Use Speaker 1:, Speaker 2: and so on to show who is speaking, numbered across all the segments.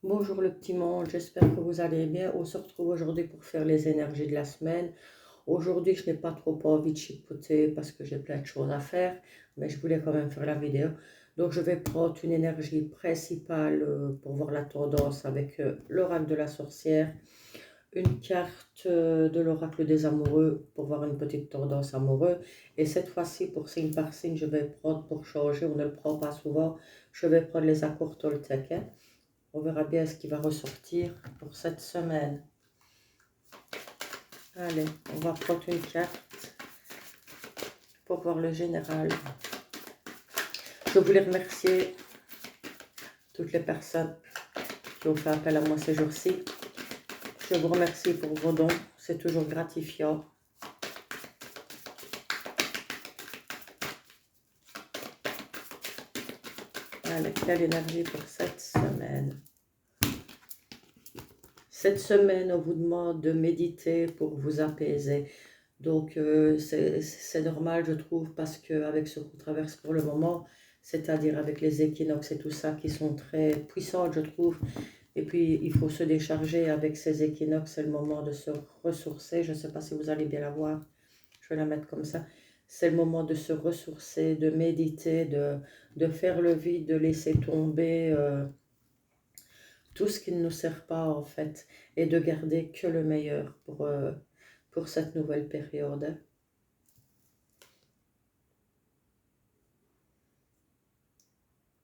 Speaker 1: Bonjour le petit monde, j'espère que vous allez bien. On se retrouve aujourd'hui pour faire les énergies de la semaine. Aujourd'hui, je n'ai pas trop envie de chipoter parce que j'ai plein de choses à faire, mais je voulais quand même faire la vidéo. Donc, je vais prendre une énergie principale pour voir la tendance avec l'oracle de la sorcière, une carte de l'oracle des amoureux pour voir une petite tendance amoureuse. Et cette fois-ci, pour signe par signe, je vais prendre pour changer. On ne le prend pas souvent. Je vais prendre les accords Toltec, hein. On verra bien ce qui va ressortir pour cette semaine. Allez, on va prendre une carte pour voir le général. Je voulais remercier toutes les personnes qui ont fait appel à moi ces jours-ci. Je vous remercie pour vos dons, c'est toujours gratifiant. Allez, quelle énergie pour cette semaine. Cette semaine, on vous demande de méditer pour vous apaiser. Donc, c'est normal, je trouve, parce qu'avec ce qu'on traverse pour le moment, c'est-à-dire avec les équinoxes et tout ça, qui sont très puissantes, je trouve. Et puis, il faut se décharger avec ces équinoxes, c'est le moment de se ressourcer. Je ne sais pas si vous allez bien la voir, je vais la mettre comme ça. C'est le moment de se ressourcer, de méditer, de faire le vide, de laisser tomber tout ce qui ne nous sert pas, en fait, et de garder que le meilleur pour cette nouvelle période.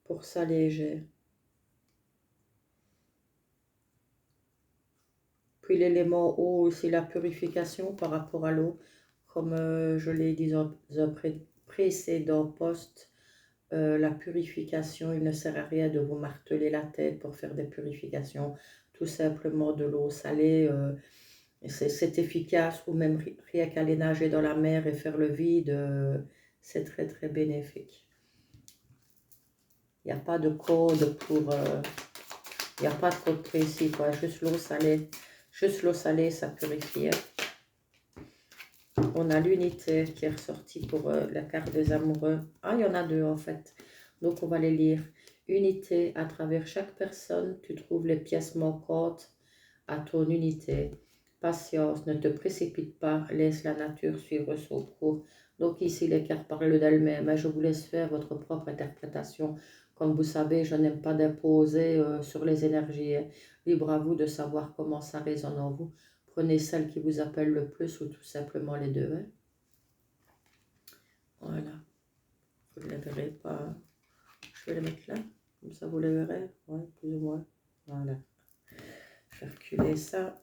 Speaker 1: Pour s'alléger. Puis l'élément eau, c'est la purification par rapport à l'eau. Comme je l'ai dit dans un précédent post, la purification, il ne sert à rien de vous marteler la tête pour faire des purifications. Tout simplement de l'eau salée, c'est efficace, ou même rien qu'aller nager dans la mer et faire le vide, c'est très très bénéfique. Il n'y a pas de code pour... il n'y a pas de code précis, quoi. Juste l'eau salée. Juste l'eau salée, ça purifie. On a l'unité qui est ressortie pour la carte des amoureux. Ah, il y en a deux en fait. Donc on va les lire. Unité, à travers chaque personne, tu trouves les pièces manquantes à ton unité. Patience, ne te précipite pas, laisse la nature suivre son cours. Donc ici, les cartes parlent d'elles-mêmes. Je vous laisse faire votre propre interprétation. Comme vous savez, je n'aime pas d'imposer sur les énergies. Libre à vous de savoir comment ça résonne en vous. Prenez celle qui vous appelle le plus ou tout simplement les deux. Hein. Voilà. Vous ne les verrez pas. Je vais les mettre là. Comme ça, vous les verrez. Ouais, plus ou moins. Voilà. Je vais reculer ça.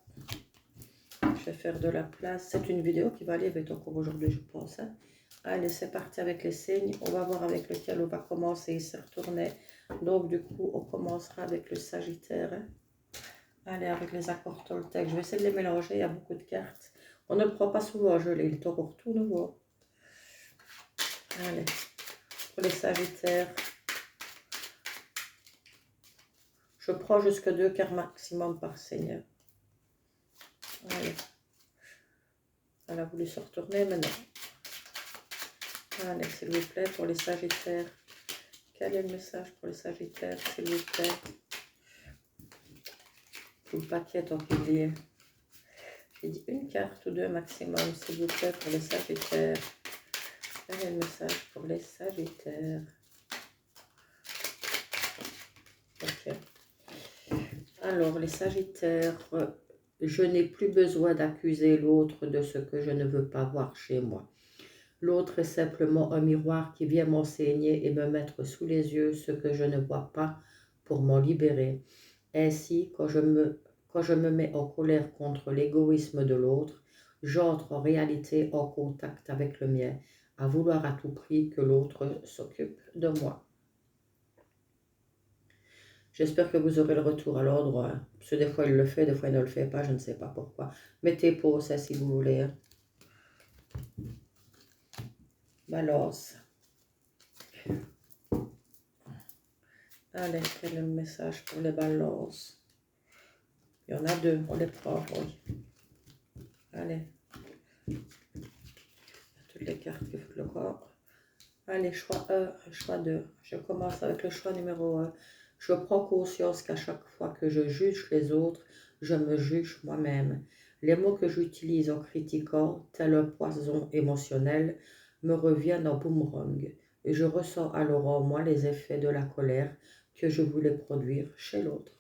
Speaker 1: Je vais faire de la place. C'est une vidéo qui va aller vite encore aujourd'hui, je pense. Hein. Allez, c'est parti avec les signes. On va voir avec lequel on va commencer. Il s'est retourné. Donc, du coup, on commencera avec le Sagittaire. Hein. Allez, avec les accords Toltec. Je vais essayer de les mélanger. Il y a beaucoup de cartes. On ne le prend pas souvent, je l'ai. Il est encore tout nouveau. Allez, pour les Sagittaires. Je prends jusque 2 cartes maximum par signe. Allez. Elle a voulu se retourner maintenant. Allez, s'il vous plaît, pour les Sagittaires. Quel est le message pour les Sagittaires, s'il vous plaît? Tout le paquet tant qu'il y est. J'ai dit une carte ou deux maximum, s'il vous plaît, pour les Sagittaires. Quel est le message pour les Sagittaires? Ok. Alors, les Sagittaires, je n'ai plus besoin d'accuser l'autre de ce que je ne veux pas voir chez moi. L'autre est simplement un miroir qui vient m'enseigner et me mettre sous les yeux ce que je ne vois pas pour m'en libérer. Ainsi, quand je me mets en colère contre l'égoïsme de l'autre, j'entre en réalité en contact avec le mien, à vouloir à tout prix que l'autre s'occupe de moi. J'espère que vous aurez le retour à l'ordre, hein. Parce que des fois il le fait, des fois il ne le fait pas, je ne sais pas pourquoi. Mettez pause si vous voulez. Hein. Balance. Allez, quel est le message pour les balances? Il y en a deux, on les prend, oui. Allez. Toutes les cartes qui font le corps. Allez, choix 1, choix 2. Je commence avec le choix numéro 1. Je prends conscience qu'à chaque fois que je juge les autres, je me juge moi-même. Les mots que j'utilise en critiquant, tel un poison émotionnel, me reviennent en boomerang et je ressens alors en moi les effets de la colère que je voulais produire chez l'autre.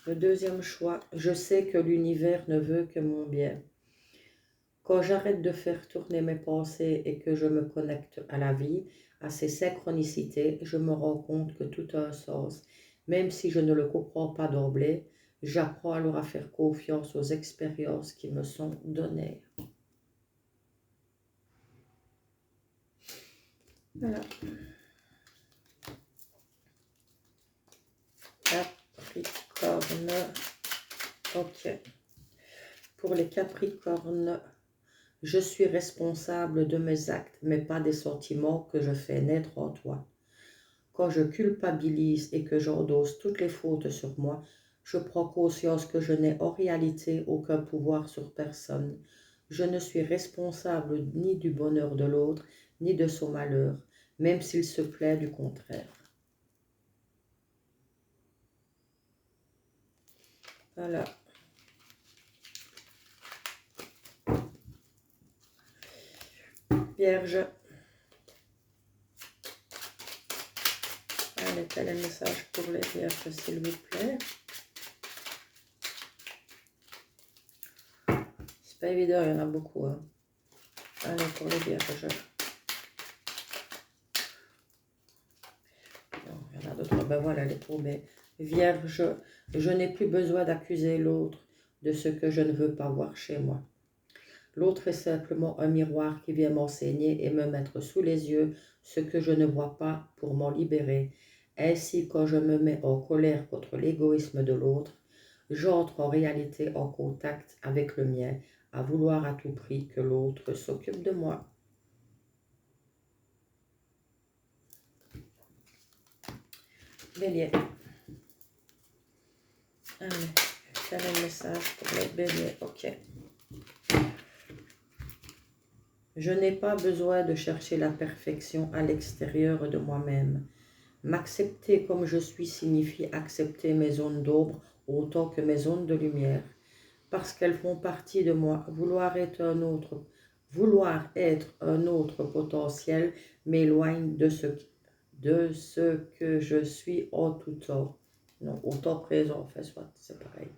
Speaker 1: Le deuxième choix, je sais que l'univers ne veut que mon bien. Quand j'arrête de faire tourner mes pensées et que je me connecte à la vie, à ses synchronicités, je me rends compte que tout a un sens. Même si je ne le comprends pas d'emblée, j'apprends alors à faire confiance aux expériences qui me sont données. Voilà. Capricorne. Ok. Pour les Capricornes, je suis responsable de mes actes, mais pas des sentiments que je fais naître en toi. Quand je culpabilise et que j'endosse toutes les fautes sur moi, je prends conscience que je n'ai en réalité aucun pouvoir sur personne. Je ne suis responsable ni du bonheur de l'autre, ni de son malheur, même s'il se plaît du contraire. Voilà. Vierge. Allez, quel est le message pour les vierges, s'il vous plaît? C'est pas évident, il y en a beaucoup. Hein. Allez, pour les vierges. Non, il y en a d'autres. Ben voilà, les paumées. Vierge, je n'ai plus besoin d'accuser l'autre de ce que je ne veux pas voir chez moi. L'autre est simplement un miroir qui vient m'enseigner et me mettre sous les yeux ce que je ne vois pas pour m'en libérer. Ainsi, quand je me mets en colère contre l'égoïsme de l'autre, j'entre en réalité en contact avec le mien, à vouloir à tout prix que l'autre s'occupe de moi. Bélier. Allez, quel est le message pour les béliers? Ok. Je n'ai pas besoin de chercher la perfection à l'extérieur de moi-même. M'accepter comme je suis signifie accepter mes zones d'ombre autant que mes zones de lumière. Parce qu'elles font partie de moi, vouloir être un autre potentiel m'éloigne de ce que je suis en tout temps. Non, au temps présent, en fait, soit, c'est pareil.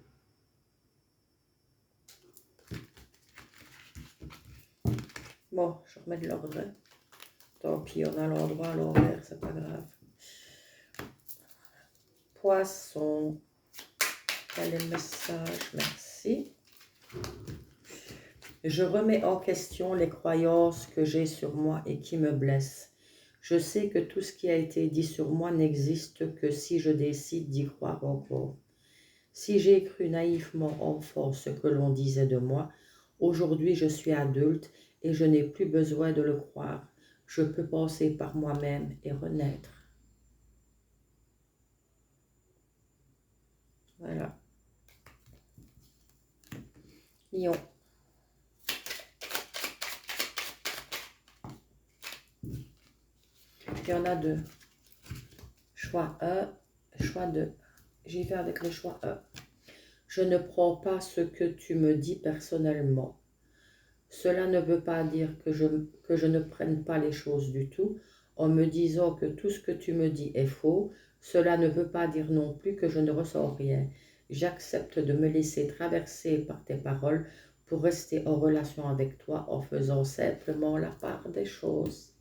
Speaker 1: Bon, je remets de l'ordre. Tant pis, on a l'endroit à l'envers, c'est pas grave. Poisson. Quel est le message? Merci. Je remets en question les croyances que j'ai sur moi et qui me blessent. Je sais que tout ce qui a été dit sur moi n'existe que si je décide d'y croire encore. Si j'ai cru naïvement enfant ce que l'on disait de moi, aujourd'hui je suis adulte et je n'ai plus besoin de le croire. Je peux penser par moi-même et renaître. Voilà. Lion. Il y en a deux. Choix 1, choix 2. J'y vais avec le choix 1. Je ne prends pas ce que tu me dis personnellement. Cela ne veut pas dire que je ne prenne pas les choses du tout. En me disant que tout ce que tu me dis est faux, cela ne veut pas dire non plus que je ne ressens rien. J'accepte de me laisser traverser par tes paroles pour rester en relation avec toi en faisant simplement la part des choses.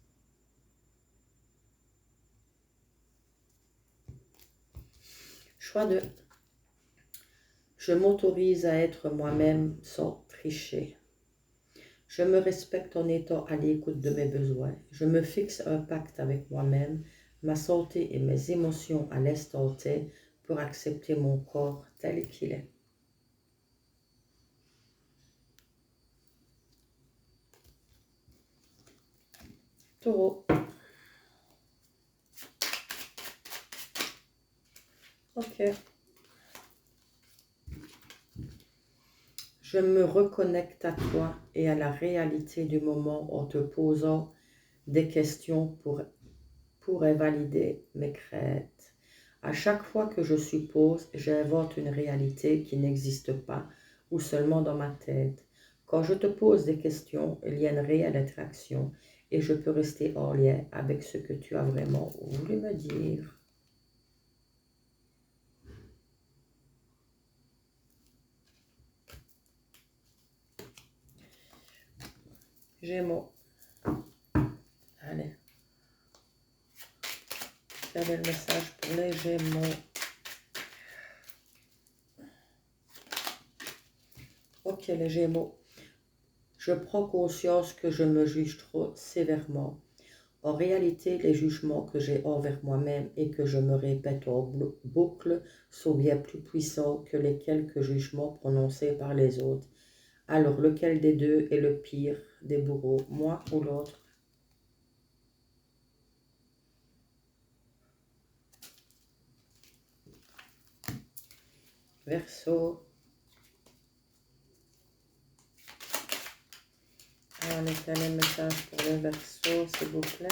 Speaker 1: Choix 2. Je m'autorise à être moi-même sans tricher. Je me respecte en étant à l'écoute de mes besoins. Je me fixe un pacte avec moi-même, ma santé et mes émotions à l'instant T pour accepter mon corps tel qu'il est. Taureau. Ok. Je me reconnecte à toi et à la réalité du moment en te posant des questions pourraient valider mes craintes. À chaque fois que je suppose, j'invente une réalité qui n'existe pas ou seulement dans ma tête. Quand je te pose des questions, il y a une réelle interaction et je peux rester en lien avec ce que tu as vraiment voulu me dire. Gémeaux. Allez. Quel est le message pour les Gémeaux? Ok, les Gémeaux. Je prends conscience que je me juge trop sévèrement. En réalité, les jugements que j'ai envers moi-même et que je me répète en boucle sont bien plus puissants que les quelques jugements prononcés par les autres. Alors, lequel des deux est le pire des bourreaux, moi ou l'autre? Verseau. Allez, quel est le message pour le Verseau, s'il vous plaît?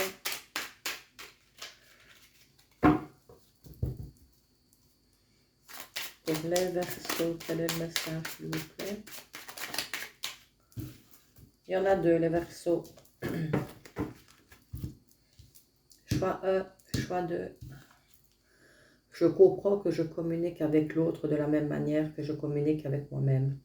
Speaker 1: Pour les Verseaux, quel est le message, s'il vous plaît? Il y en a deux, les Verseaux. Choix 1, choix 2. Je comprends que je communique avec l'autre de la même manière que je communique avec moi-même.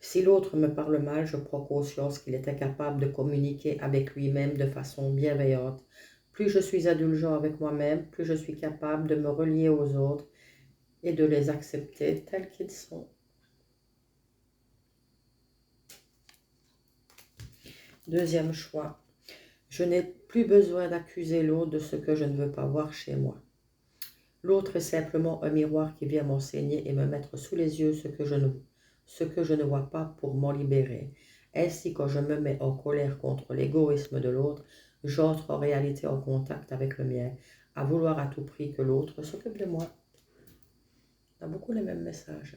Speaker 1: Si l'autre me parle mal, je prends conscience qu'il est incapable de communiquer avec lui-même de façon bienveillante. Plus je suis indulgent avec moi-même, plus je suis capable de me relier aux autres et de les accepter tels qu'ils sont. Deuxième choix. Je n'ai plus besoin d'accuser l'autre de ce que je ne veux pas voir chez moi. L'autre est simplement un miroir qui vient m'enseigner et me mettre sous les yeux ce que je ne vois pas pour m'en libérer. Ainsi, quand je me mets en colère contre l'égoïsme de l'autre, j'entre en réalité en contact avec le mien, à vouloir à tout prix que l'autre s'occupe de moi. On a beaucoup les mêmes messages.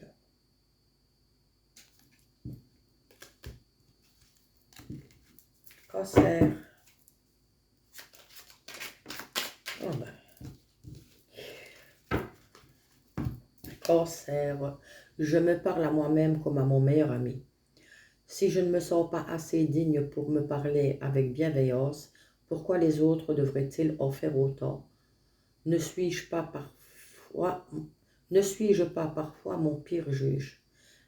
Speaker 1: Cancer. Oh ben. Cancer. Je me parle à moi-même comme à mon meilleur ami. Si je ne me sens pas assez digne pour me parler avec bienveillance, pourquoi les autres devraient-ils en faire autant? Ne suis-je pas parfois mon pire juge?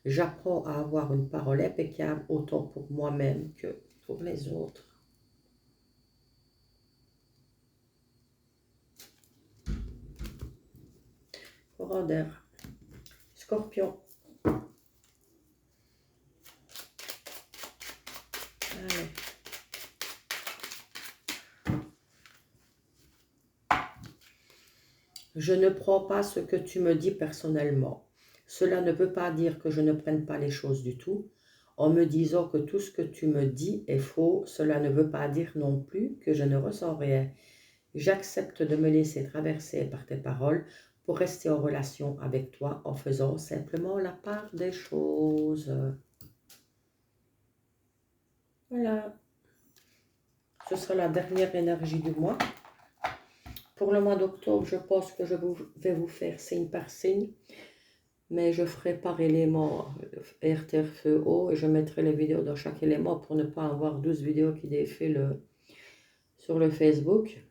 Speaker 1: J'apprends à avoir une parole impeccable autant pour moi-même que pour les autres. Courant d'air. Scorpion. Allez. Je ne prends pas ce que tu me dis personnellement. Cela ne veut pas dire que je ne prenne pas les choses du tout. En me disant que tout ce que tu me dis est faux, cela ne veut pas dire non plus que je ne ressens rien. J'accepte de me laisser traverser par tes paroles pour rester en relation avec toi en faisant simplement la part des choses. Voilà. Ce sera la dernière énergie du mois. Pour le mois d'octobre, je pense que je vais vous faire signe par signe. Mais je ferai par élément air, terre, feu, eau et je mettrai les vidéos dans chaque élément pour ne pas avoir 12 vidéos qui défilent sur le Facebook.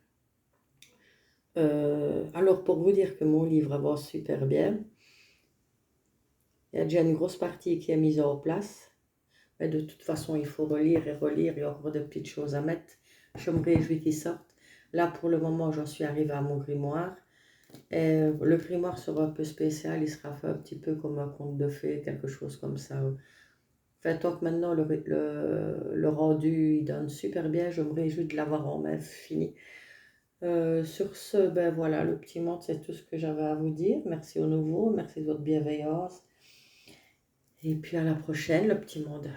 Speaker 1: Alors pour vous dire que mon livre avance super bien, il y a déjà une grosse partie qui est mise en place, mais de toute façon il faut relire et relire, il y a encore de petites choses à mettre. Je me réjouis qu'ils sortent. Là pour le moment j'en suis arrivée à mon grimoire. Et le grimoire sera un peu spécial, il sera fait un petit peu comme un conte de fées, quelque chose comme ça. Enfin, tant que maintenant le rendu il donne super bien, je me réjouis de l'avoir en main fini. Sur ce, ben voilà, le petit monde, c'est tout ce que j'avais à vous dire. Merci au nouveau, merci de votre bienveillance. Et puis à la prochaine, le petit monde.